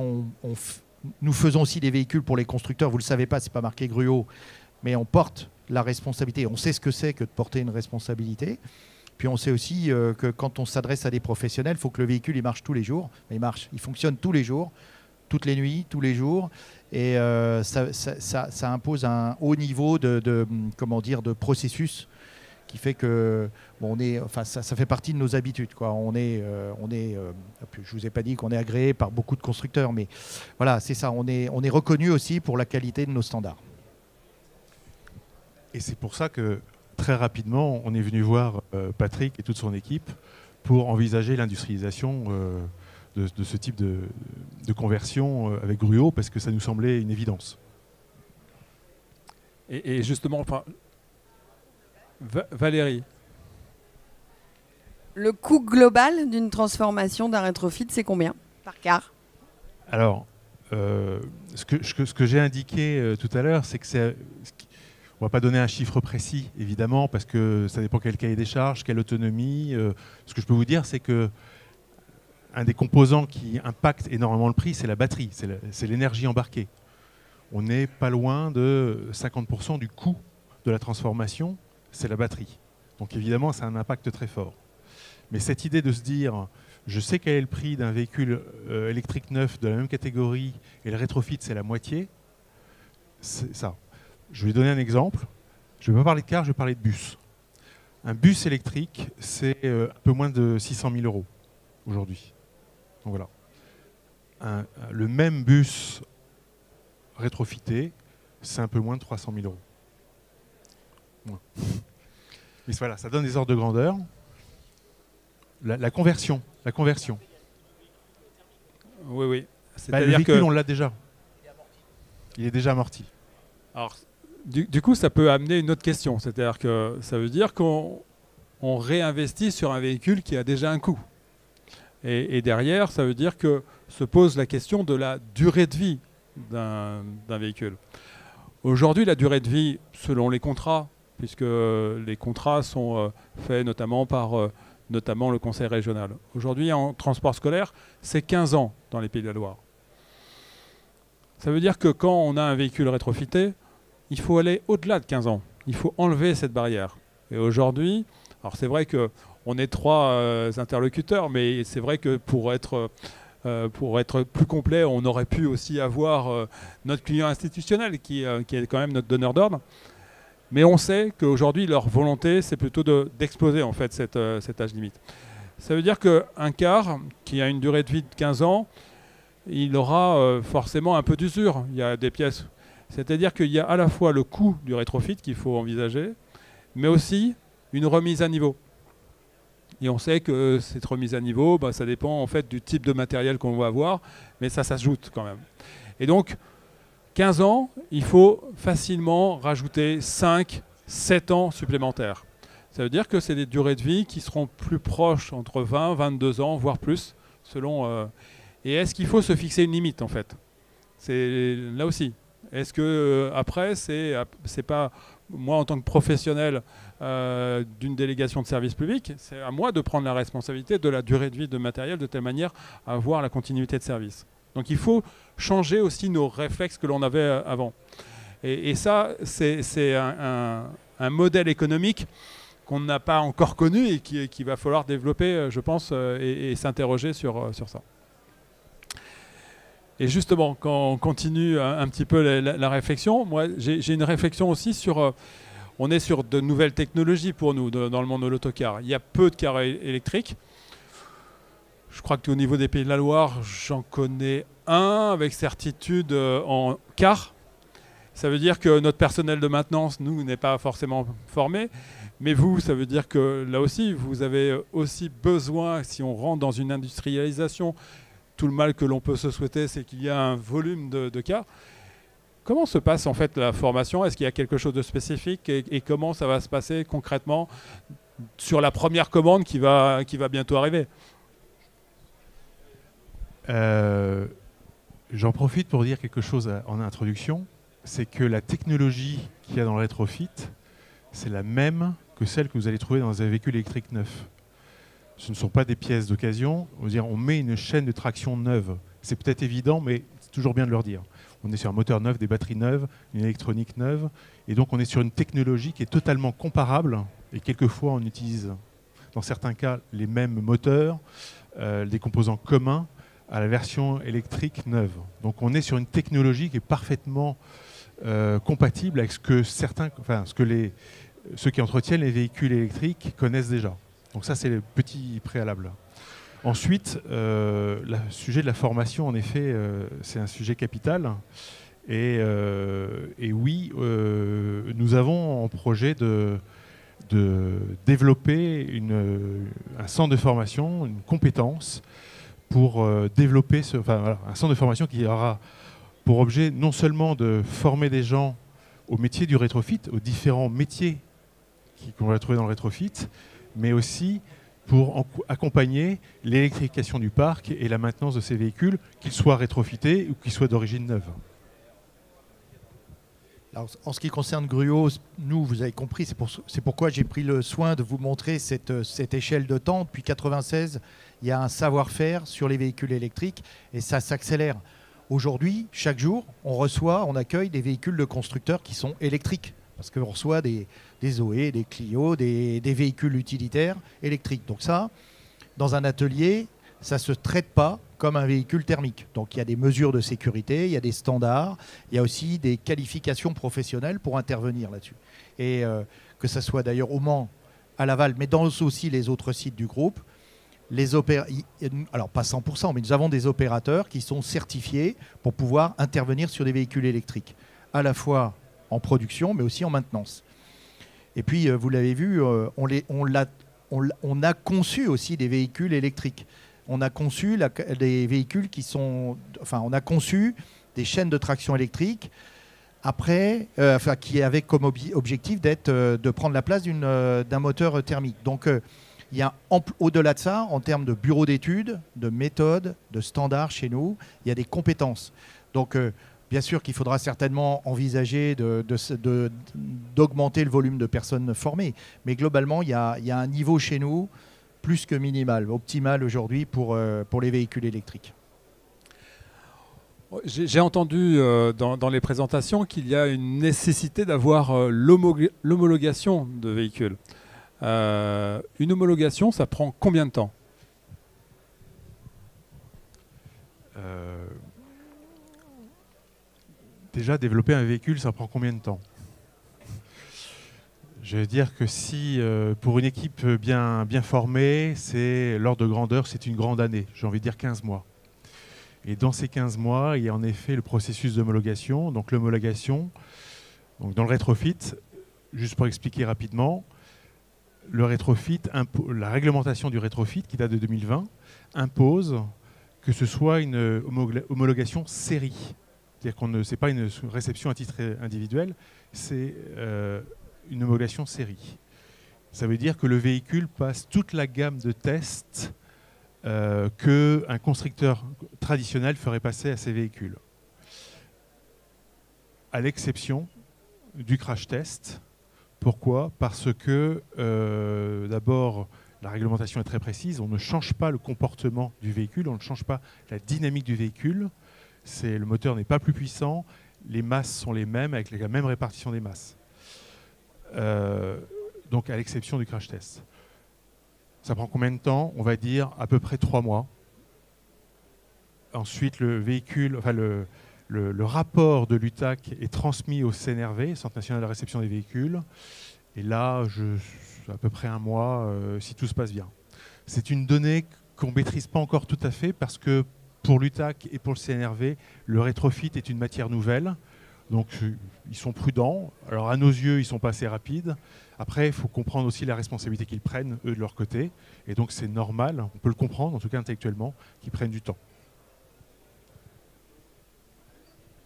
nous faisons aussi des véhicules pour les constructeurs. Vous ne le savez pas, ce n'est pas marqué Gruo, mais on porte la responsabilité. On sait ce que c'est que de porter une responsabilité. Puis on sait aussi que quand on s'adresse à des professionnels, il faut que le véhicule il marche tous les jours. Il fonctionne tous les jours, toutes les nuits, tous les jours. Et ça impose un haut niveau comment dire, de processus qui fait que ça fait partie de nos habitudes, quoi. Je vous ai pas dit qu'on est agréé par beaucoup de constructeurs, mais voilà, c'est ça. On est reconnu aussi pour la qualité de nos standards. Et c'est pour ça que très rapidement, on est venu voir Patrick et toute son équipe pour envisager l'industrialisation de ce type de conversion avec Gruo, parce que ça nous semblait une évidence. Et justement, enfin, Valérie. Le coût global d'une transformation d'un rétrofit, c'est combien par car? Alors, ce que j'ai indiqué tout à l'heure, c'est que on ne va pas donner un chiffre précis, évidemment, parce que ça dépend quel cahier des charges, quelle autonomie. Ce que je peux vous dire, c'est que un des composants qui impacte énormément le prix, c'est la batterie, c'est l'énergie embarquée. On n'est pas loin de 50% du coût de la transformation, c'est la batterie. Donc évidemment, ça a un impact très fort. Mais cette idée de se dire, je sais quel est le prix d'un véhicule électrique neuf de la même catégorie et le rétrofit, c'est la moitié, c'est ça. Je vais donner un exemple. Je ne vais pas parler de car, je vais parler de bus. Un bus électrique, c'est un peu moins de 600 000 € aujourd'hui. Donc voilà. Le même bus rétrofité, c'est un peu moins de 300 000 €. Ouais. Mais voilà, ça donne des ordres de grandeur. La conversion. Oui. Le véhicule, on l'a déjà. Il est déjà amorti. Alors, du coup, ça peut amener une autre question. C'est-à-dire que ça veut dire qu'on réinvestit sur un véhicule qui a déjà un coût. Et derrière, ça veut dire que se pose la question de la durée de vie d'un véhicule. Aujourd'hui, la durée de vie, selon les contrats, puisque les contrats sont faits notamment par notamment le conseil régional. Aujourd'hui, en transport scolaire, c'est 15 ans dans les Pays de la Loire. Ça veut dire que quand on a un véhicule rétrofité, il faut aller au-delà de 15 ans. Il faut enlever cette barrière. Et aujourd'hui, alors c'est vrai que on est 3 interlocuteurs, mais c'est vrai que pour être plus complet, on aurait pu aussi avoir notre client institutionnel qui est quand même notre donneur d'ordre. Mais on sait qu'aujourd'hui, leur volonté, c'est plutôt d'exploser en fait cet âge limite. Ça veut dire qu'un car qui a une durée de vie de 15 ans, il aura forcément un peu d'usure. Il y a des pièces. C'est-à-dire qu'il y a à la fois le coût du rétrofit qu'il faut envisager, mais aussi une remise à niveau. Et on sait que cette remise à niveau, ça dépend en fait du type de matériel qu'on va avoir, mais ça s'ajoute quand même. Et donc, 15 ans, il faut facilement rajouter 5, 7 ans supplémentaires. Ça veut dire que c'est des durées de vie qui seront plus proches entre 20, 22 ans, voire plus, selon... Et est-ce qu'il faut se fixer une limite, en fait? C'est là aussi. Est-ce que après, c'est pas moi en tant que professionnel d'une délégation de service public, c'est à moi de prendre la responsabilité de la durée de vie de matériel de telle manière à avoir la continuité de service. Donc il faut changer aussi nos réflexes que l'on avait avant. Et ça, c'est un modèle économique qu'on n'a pas encore connu et qu'il va falloir développer, je pense, et s'interroger sur ça. Et justement, quand on continue un petit peu la réflexion, moi j'ai une réflexion aussi sur... on est sur de nouvelles technologies pour nous dans le monde de l'autocar. Il y a peu de cars électriques. Je crois qu'au niveau des Pays de la Loire, j'en connais un avec certitude en car. Ça veut dire que notre personnel de maintenance, nous, n'est pas forcément formé. Mais vous, ça veut dire que là aussi, vous avez aussi besoin, si on rentre dans une industrialisation, tout le mal que l'on peut se souhaiter, c'est qu'il y a un volume de cas. Comment se passe en fait la formation? Est-ce qu'il y a quelque chose de spécifique et comment ça va se passer concrètement sur la première commande qui va bientôt arriver? J'en profite pour dire quelque chose en introduction. C'est que la technologie qu'il y a dans le rétrofit, c'est la même que celle que vous allez trouver dans un véhicule électrique neuf. Ce ne sont pas des pièces d'occasion. On met une chaîne de traction neuve. C'est peut-être évident, mais c'est toujours bien de leur dire. On est sur un moteur neuf, des batteries neuves, une électronique neuve. Et donc, on est sur une technologie qui est totalement comparable. Et quelquefois, on utilise, dans certains cas, les mêmes moteurs, des composants communs à la version électrique neuve. Donc, on est sur une technologie qui est parfaitement compatible avec ce que ceux qui entretiennent les véhicules électriques connaissent déjà. Donc ça, c'est le petit préalable. Ensuite, le sujet de la formation, en effet, c'est un sujet capital. Et oui, nous avons en projet de développer un centre de formation, une compétence pour développer un centre de formation qui aura pour objet non seulement de former des gens au métier du rétrofit, aux différents métiers qu'on va trouver dans le rétrofit, mais aussi pour accompagner l'électrification du parc et la maintenance de ces véhicules, qu'ils soient rétrofités ou qu'ils soient d'origine neuve. Alors, en ce qui concerne Gruau, nous, vous avez compris, c'est pourquoi j'ai pris le soin de vous montrer cette échelle de temps. Depuis 1996, il y a un savoir-faire sur les véhicules électriques et ça s'accélère. Aujourd'hui, chaque jour, on accueille des véhicules de constructeurs qui sont électriques. Parce qu'on reçoit des Zoé, des Clio, des véhicules utilitaires électriques. Donc ça, dans un atelier, ça ne se traite pas comme un véhicule thermique. Donc il y a des mesures de sécurité, il y a des standards, il y a aussi des qualifications professionnelles pour intervenir là-dessus. Et que ça soit d'ailleurs au Mans, à Laval, mais dans aussi les autres sites du groupe, alors pas 100%, mais nous avons des opérateurs qui sont certifiés pour pouvoir intervenir sur des véhicules électriques. À la fois en production, mais aussi en maintenance. Et puis, vous l'avez vu, on a conçu aussi des véhicules électriques. On a conçu des véhicules on a conçu des chaînes de traction électrique qui avaient comme objectif de prendre la place d'un moteur thermique. Donc, il y a au-delà de ça, en termes de bureau d'études, de méthodes, de standards chez nous, il y a des compétences. Donc, bien sûr qu'il faudra certainement envisager d'augmenter le volume de personnes formées. Mais globalement, il y a un niveau chez nous plus que minimal, optimal aujourd'hui pour les véhicules électriques. J'ai entendu dans les présentations qu'il y a une nécessité d'avoir l'homologation de véhicules. Une homologation, ça prend combien de temps? Déjà, développer un véhicule, ça prend combien de temps? Je veux dire que si, pour une équipe bien formée, c'est l'ordre de grandeur, c'est une grande année. J'ai envie de dire 15 mois. Et dans ces 15 mois, il y a en effet le processus d'homologation. Donc l'homologation, dans le rétrofit, juste pour expliquer rapidement, le rétrofit, la réglementation du rétrofit, qui date de 2020, impose que ce soit une homologation série. C'est-à-dire que ce n'est pas une réception à titre individuel, c'est une homologation série. Ça veut dire que le véhicule passe toute la gamme de tests qu'un constructeur traditionnel ferait passer à ses véhicules. À l'exception du crash test. Pourquoi? Parce que d'abord, la réglementation est très précise, on ne change pas le comportement du véhicule, on ne change pas la dynamique du véhicule. Le moteur n'est pas plus puissant, les masses sont les mêmes, avec la même répartition des masses. Donc à l'exception du crash test. Ça prend combien de temps? On va dire à peu près 3 mois. Ensuite, le véhicule, enfin le rapport de l'UTAC est transmis au CNRV, Centre national de la réception des véhicules. Et là, à peu près 1 mois, si tout se passe bien. C'est une donnée qu'on ne maîtrise pas encore tout à fait parce que pour l'UTAC et pour le CNRV, le rétrofit est une matière nouvelle. Donc, ils sont prudents. Alors, à nos yeux, ils ne sont pas assez rapides. Après, il faut comprendre aussi la responsabilité qu'ils prennent, eux, de leur côté. Et donc, c'est normal, on peut le comprendre, en tout cas intellectuellement, qu'ils prennent du temps.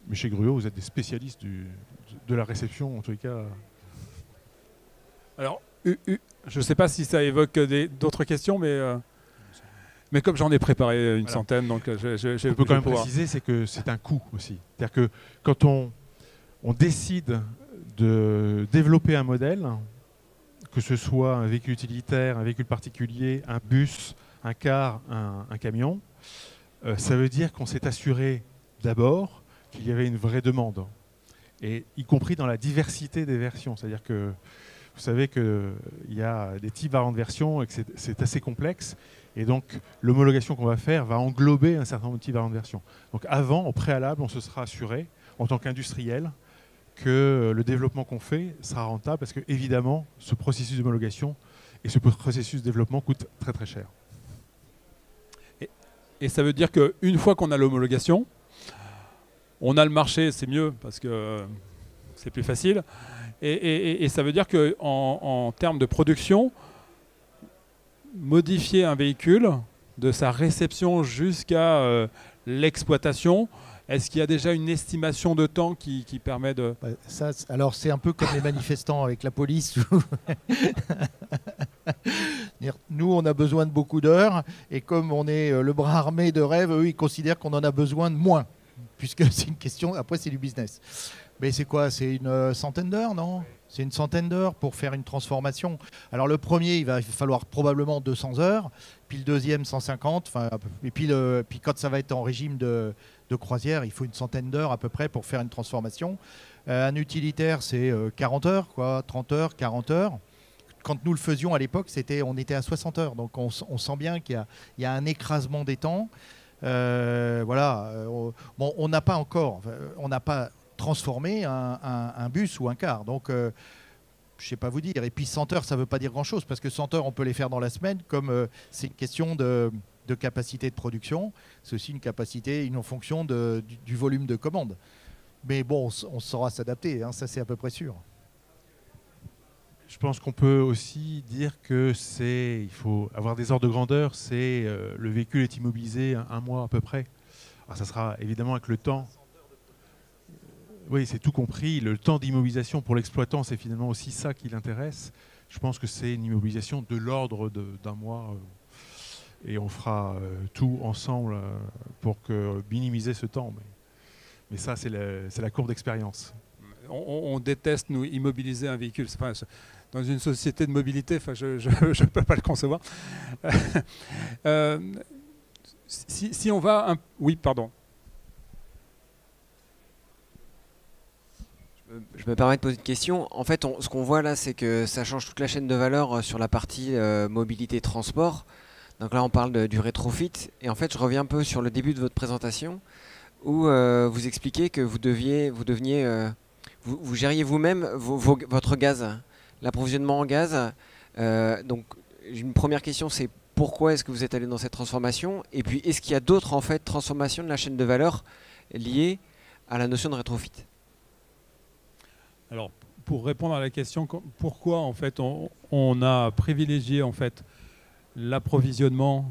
Mais chez Gruot, vous êtes des spécialistes de la réception, en tout cas. Alors, je ne sais pas si ça évoque d'autres questions, mais comme j'en ai préparé une centaine, donc je peux quand même préciser, c'est que c'est un coût aussi. C'est-à-dire que quand on décide de développer un modèle, que ce soit un véhicule utilitaire, un véhicule particulier, un bus, un car, un camion, ça veut dire qu'on s'est assuré d'abord qu'il y avait une vraie demande, et y compris dans la diversité des versions. C'est-à-dire que vous savez qu'il y a des types variantes de versions et que c'est assez complexe. Et donc, l'homologation qu'on va faire va englober un certain nombre de types variantes de versions. Donc, avant, au préalable, on se sera assuré, en tant qu'industriel, que le développement qu'on fait sera rentable, parce que, évidemment, ce processus d'homologation et ce processus de développement coûte très très cher. Et ça veut dire qu'une fois qu'on a l'homologation, on a le marché, c'est mieux, parce que c'est plus facile. Et ça veut dire qu'en termes de production, modifier un véhicule de sa réception jusqu'à l'exploitation, est-ce qu'il y a déjà une estimation de temps qui permet de... Ça, alors c'est un peu comme les manifestants avec la police. Nous, on a besoin de beaucoup d'heures, et comme on est le bras armé de rêve, eux, ils considèrent qu'on en a besoin de moins, puisque c'est une question, après c'est du business. Mais c'est quoi? C'est une centaine d'heures, non? C'est une centaine d'heures pour faire une transformation. Alors le premier, il va falloir probablement 200 heures, puis le deuxième 150, et puis quand ça va être en régime de croisière, il faut une centaine d'heures à peu près pour faire une transformation. Un utilitaire, c'est 40 heures, quoi, 30 heures, 40 heures. Quand nous le faisions à l'époque, on était à 60 heures. Donc on sent bien qu'il y a un écrasement des temps. Voilà. Bon, on n'a pas transformé un bus ou un car. Donc, je ne sais pas vous dire. Et puis 100 heures, ça ne veut pas dire grand-chose, parce que 100 heures, on peut les faire dans la semaine, comme c'est une question de capacité de production. C'est aussi une fonction du volume de commande. Mais bon, on saura s'adapter, hein, ça c'est à peu près sûr. Je pense qu'on peut aussi dire que il faut avoir des ordres de grandeur. Le véhicule est immobilisé un mois à peu près. Alors ça sera évidemment avec le temps. Oui, c'est tout compris. Le temps d'immobilisation pour l'exploitant, c'est finalement aussi ça qui l'intéresse. Je pense que c'est une immobilisation de l'ordre d'un mois. Et on fera tout ensemble pour minimiser ce temps. Mais ça, c'est la courbe d'expérience. On déteste, nous, immobiliser un véhicule. Enfin, dans une société de mobilité, je ne peux pas le concevoir. Si on va... Oui, pardon. Je me permets de poser une question. En fait, ce qu'on voit là, c'est que ça change toute la chaîne de valeur sur la partie mobilité transport. Donc là, on parle du rétrofit. Et en fait, je reviens un peu sur le début de votre présentation où vous expliquez que vous gériez vous-même votre gaz, l'approvisionnement en gaz. Donc, une première question, c'est pourquoi est-ce que vous êtes allé dans cette transformation? Et puis, est-ce qu'il y a d'autres en fait transformations de la chaîne de valeur liées à la notion de rétrofit? Alors, pour répondre à la question, pourquoi en fait on a privilégié en fait l'approvisionnement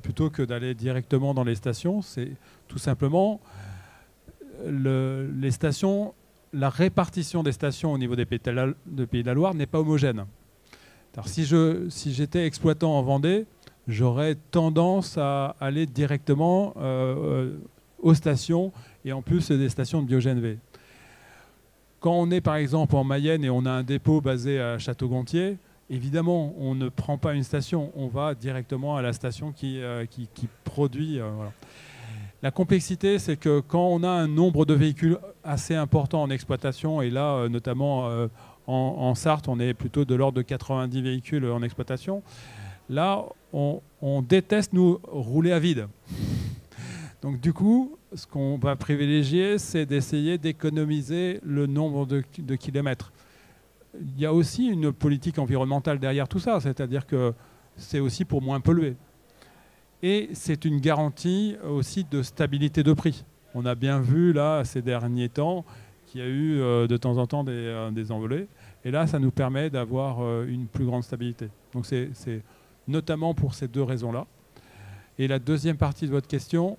plutôt que d'aller directement dans les stations, c'est tout simplement les stations, la répartition des stations au niveau des Pays de la Loire n'est pas homogène. Alors, si j'étais exploitant en Vendée, j'aurais tendance à aller directement aux stations, et en plus des stations de Biogène-V. Quand on est par exemple en Mayenne et on a un dépôt basé à Château-Gontier, évidemment on ne prend pas une station, on va directement à la station qui produit. Voilà. La complexité, c'est que quand on a un nombre de véhicules assez important en exploitation, et là notamment en Sarthe, on est plutôt de l'ordre de 90 véhicules en exploitation, là on déteste nous rouler à vide. Donc du coup, ce qu'on va privilégier, c'est d'essayer d'économiser le nombre de kilomètres. Il y a aussi une politique environnementale derrière tout ça, c'est-à-dire que c'est aussi pour moins polluer. Et c'est une garantie aussi de stabilité de prix. On a bien vu là, ces derniers temps, qu'il y a eu de temps en temps des envolées. Et là, ça nous permet d'avoir une plus grande stabilité. Donc c'est notamment pour ces deux raisons-là. Et la deuxième partie de votre question...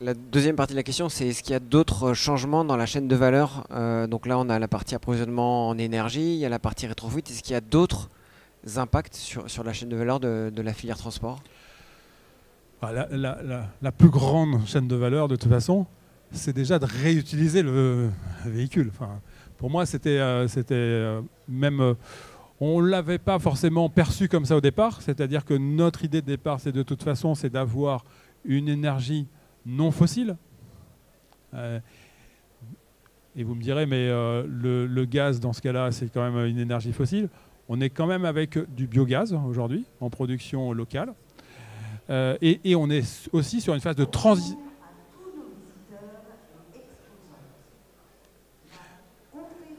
La deuxième partie de la question, c'est est-ce qu'il y a d'autres changements dans la chaîne de valeur? Donc là, on a la partie approvisionnement en énergie, il y a la partie rétrofit. Est-ce qu'il y a d'autres impacts sur la chaîne de valeur de la filière transport? La plus grande chaîne de valeur, de toute façon, c'est déjà de réutiliser le véhicule. Enfin, pour moi, c'était même... on ne l'avait pas forcément perçu comme ça au départ. C'est-à-dire que notre idée de départ, c'est de toute façon, c'est d'avoir une énergie non fossile. Et vous me direz, mais le gaz, dans ce cas-là, c'est quand même une énergie fossile. On est quand même avec du biogaz aujourd'hui, en production locale. Et on est aussi sur une phase de transition.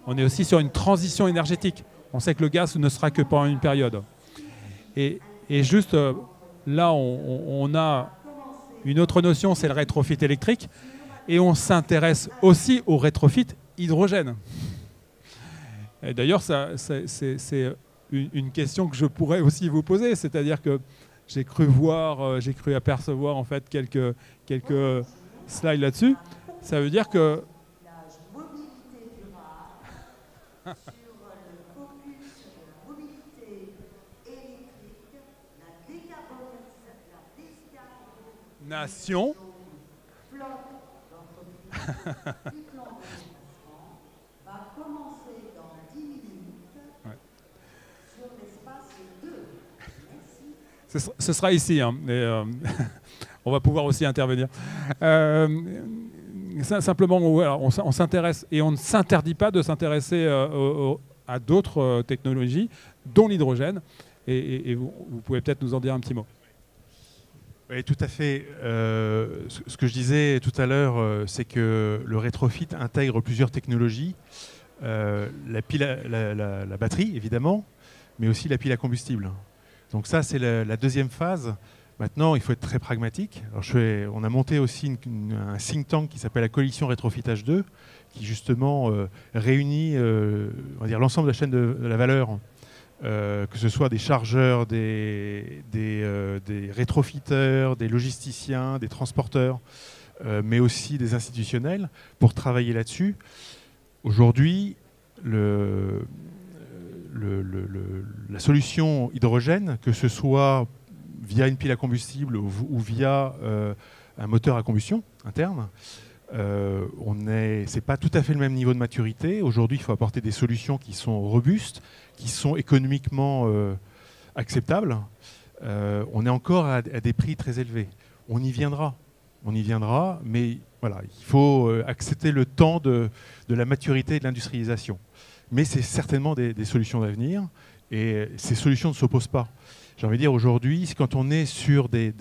On est aussi sur une transition énergétique. On sait que le gaz ne sera que pendant une période. Et juste là, on a une autre notion, c'est le rétrofit électrique. Et on s'intéresse aussi au rétrofit hydrogène. Et d'ailleurs, c'est une question que je pourrais aussi vous poser. C'est-à-dire que j'ai cru apercevoir en fait quelques slides là-dessus. Ça veut dire que... Nation. Ce sera ici, hein, mais on va pouvoir aussi intervenir. Simplement, voilà, on s'intéresse et on ne s'interdit pas de s'intéresser à d'autres technologies, dont l'hydrogène. Et vous pouvez peut-être nous en dire un petit mot. Oui, tout à fait. Ce que je disais tout à l'heure, c'est que le rétrofit intègre plusieurs technologies. La batterie, évidemment, mais aussi la pile à combustible. Donc ça, c'est la deuxième phase. Maintenant, il faut être très pragmatique. Alors, on a monté aussi un think tank qui s'appelle la Coalition Rétrofitage 2, qui justement réunit on va dire, l'ensemble de la chaîne de la valeur, que ce soit des chargeurs, des rétrofiteurs, des logisticiens, des transporteurs, mais aussi des institutionnels, pour travailler là-dessus. Aujourd'hui, la solution hydrogène, que ce soit via une pile à combustible ou via un moteur à combustion interne, c'est pas tout à fait le même niveau de maturité. Aujourd'hui, il faut apporter des solutions qui sont robustes, qui sont économiquement acceptables. On est encore à des prix très élevés. On y viendra. On y viendra, mais voilà, il faut accepter le temps de la maturité et de l'industrialisation. Mais c'est certainement des solutions d'avenir, et ces solutions ne s'opposent pas. J'ai envie de dire, aujourd'hui, quand on est sur des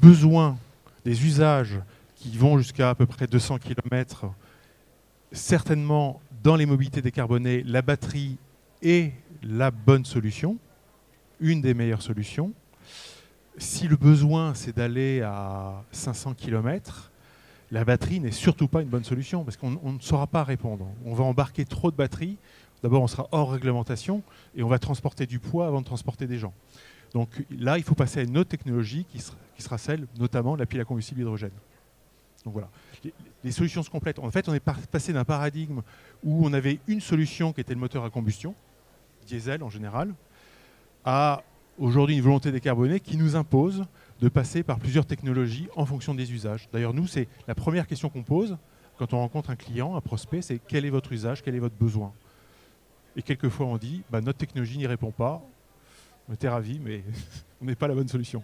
besoins, des usages qui vont jusqu'à peu près 200 km, certainement, dans les mobilités décarbonées, la batterie est la bonne solution, une des meilleures solutions. Si le besoin, c'est d'aller à 500 km, la batterie n'est surtout pas une bonne solution, parce qu'on ne saura pas répondre. On va embarquer trop de batteries. D'abord, on sera hors réglementation, et on va transporter du poids avant de transporter des gens. Donc là, il faut passer à une autre technologie qui sera celle, notamment, de la pile à combustible hydrogène. Donc voilà. Les solutions se complètent. En fait, on est passé d'un paradigme où on avait une solution qui était le moteur à combustion, diesel en général, à aujourd'hui une volonté décarbonée qui nous impose de passer par plusieurs technologies en fonction des usages. D'ailleurs, nous, c'est la première question qu'on pose quand on rencontre un client, un prospect, c'est quel est votre usage, quel est votre besoin. Et quelquefois, on dit, notre technologie n'y répond pas, on était ravis, mais on n'est pas la bonne solution.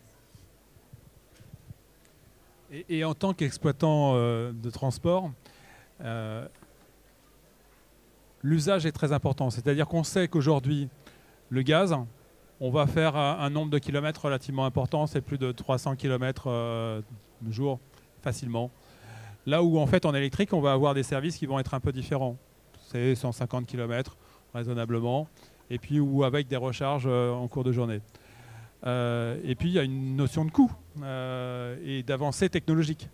Et en tant qu'exploitant de transport, l'usage est très important. C'est-à-dire qu'on sait qu'aujourd'hui, le gaz, on va faire un nombre de kilomètres relativement important, c'est plus de 300 km le jour, facilement. Là où en fait en électrique, on va avoir des services qui vont être un peu différents. C'est 150 km raisonnablement, et puis ou avec des recharges en cours de journée. Et puis il y a une notion de coût et d'avancée technologique.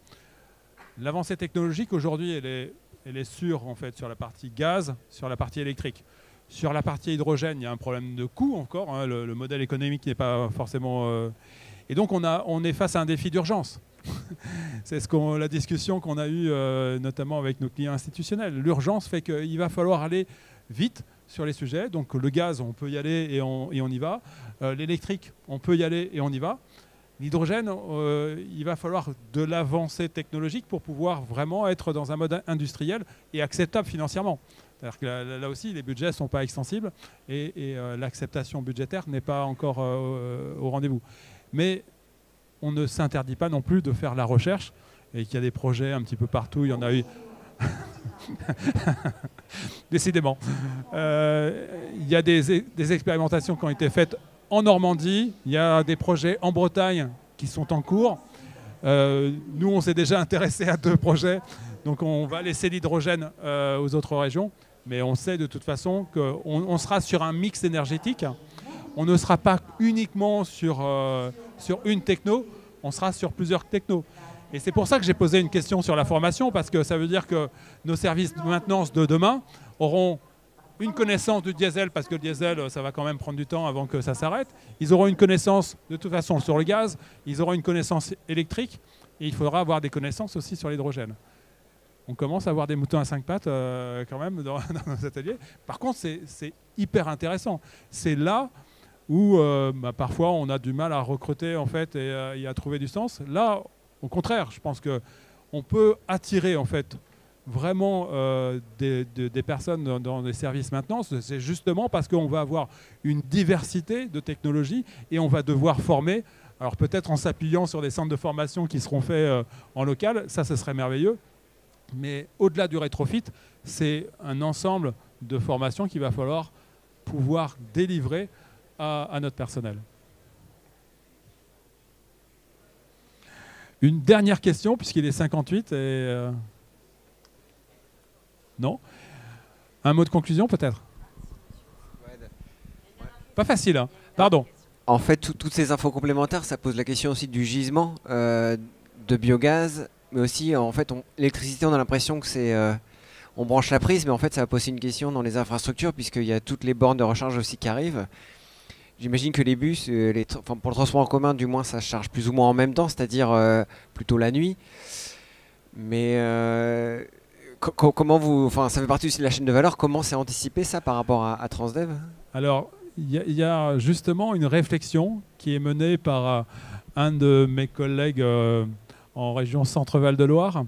L'avancée technologique aujourd'hui, elle est sûre en fait sur la partie gaz, sur la partie électrique. Sur la partie hydrogène, il y a un problème de coût encore. Hein, le modèle économique n'est pas forcément... Et donc on est face à un défi d'urgence. C'est la discussion qu'on a eue notamment avec nos clients institutionnels. L'urgence fait qu'il va falloir aller vite sur les sujets. Donc le gaz, on peut y aller et on y va. L'électrique, on peut y aller et on y va. L'hydrogène, il va falloir de l'avancée technologique pour pouvoir vraiment être dans un mode industriel et acceptable financièrement. C'est-à-dire que là aussi, les budgets ne sont pas extensibles et l'acceptation budgétaire n'est pas encore au rendez-vous. Mais on ne s'interdit pas non plus de faire la recherche et qu'il y a des projets un petit peu partout. Il y en a eu... Décidément. Il y a des expérimentations qui ont été faites en Normandie. Il y a des projets en Bretagne qui sont en cours. Nous, on s'est déjà intéressé à 2 projets. Donc on va laisser l'hydrogène aux autres régions. Mais on sait de toute façon qu'on sera sur un mix énergétique. On ne sera pas uniquement sur une techno, on sera sur plusieurs technos. Et c'est pour ça que j'ai posé une question sur la formation, parce que ça veut dire que nos services de maintenance de demain auront une connaissance du diesel, parce que le diesel, ça va quand même prendre du temps avant que ça s'arrête. Ils auront une connaissance de toute façon sur le gaz, ils auront une connaissance électrique, et il faudra avoir des connaissances aussi sur l'hydrogène. On commence à avoir des moutons à 5 pattes quand même dans nos ateliers. Par contre, c'est hyper intéressant. C'est là où parfois on a du mal à recruter en fait, et à trouver du sens. Là, au contraire, je pense qu'on peut attirer en fait, vraiment des personnes dans des services maintenance. C'est justement parce qu'on va avoir une diversité de technologies et on va devoir former. Alors peut-être en s'appuyant sur des centres de formation qui seront faits en local, ça ce serait merveilleux. Mais au-delà du rétrofit, c'est un ensemble de formations qu'il va falloir pouvoir délivrer à notre personnel. Une dernière question, puisqu'il est 58. Non ? Un mot de conclusion, peut-être ? Pas facile, hein ? Pardon. En fait, toutes ces infos complémentaires, ça pose la question aussi du gisement de biogaz, mais aussi, en fait, l'électricité, on a l'impression que c'est... on branche la prise, mais en fait, ça va poser une question dans les infrastructures, puisqu'il y a toutes les bornes de recharge aussi qui arrivent. J'imagine que les bus, pour le transport en commun, du moins, ça se charge plus ou moins en même temps, c'est-à-dire plutôt la nuit. Mais comment vous... Enfin, ça fait partie aussi de la chaîne de valeur. Comment c'est anticipé, ça, par rapport à Transdev ? Alors, il y a justement une réflexion qui est menée par un de mes collègues en région Centre-Val de Loire,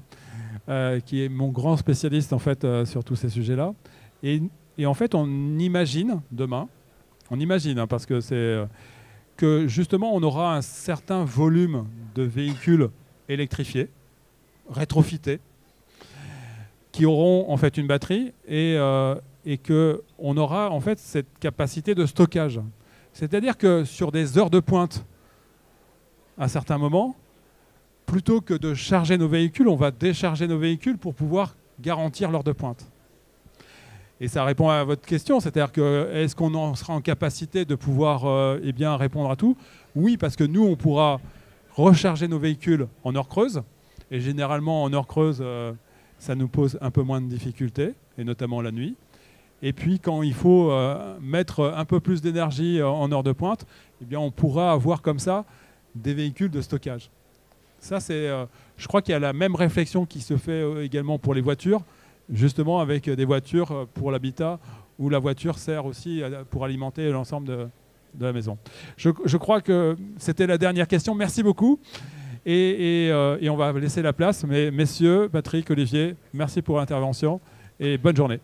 qui est mon grand spécialiste en fait sur tous ces sujets-là. Et en fait, on imagine demain, parce que c'est que justement on aura un certain volume de véhicules électrifiés, rétrofités, qui auront en fait une batterie et qu'on aura en fait cette capacité de stockage. C'est-à-dire que sur des heures de pointe, à certains moments, plutôt que de charger nos véhicules, on va décharger nos véhicules pour pouvoir garantir l'heure de pointe. Et ça répond à votre question, c'est-à-dire que est-ce qu'on en sera en capacité de pouvoir eh bien, répondre à tout? Oui, parce que nous, on pourra recharger nos véhicules en heure creuse. Et généralement, en heure creuse, ça nous pose un peu moins de difficultés, et notamment la nuit. Et puis, quand il faut mettre un peu plus d'énergie en heure de pointe, eh bien, on pourra avoir comme ça des véhicules de stockage. Ça, c'est, je crois qu'il y a la même réflexion qui se fait également pour les voitures, justement avec des voitures pour l'habitat, où la voiture sert aussi pour alimenter l'ensemble de la maison. Je crois que c'était la dernière question. Merci beaucoup. Et on va laisser la place. Mais messieurs, Patrick, Olivier, merci pour l'intervention et bonne journée.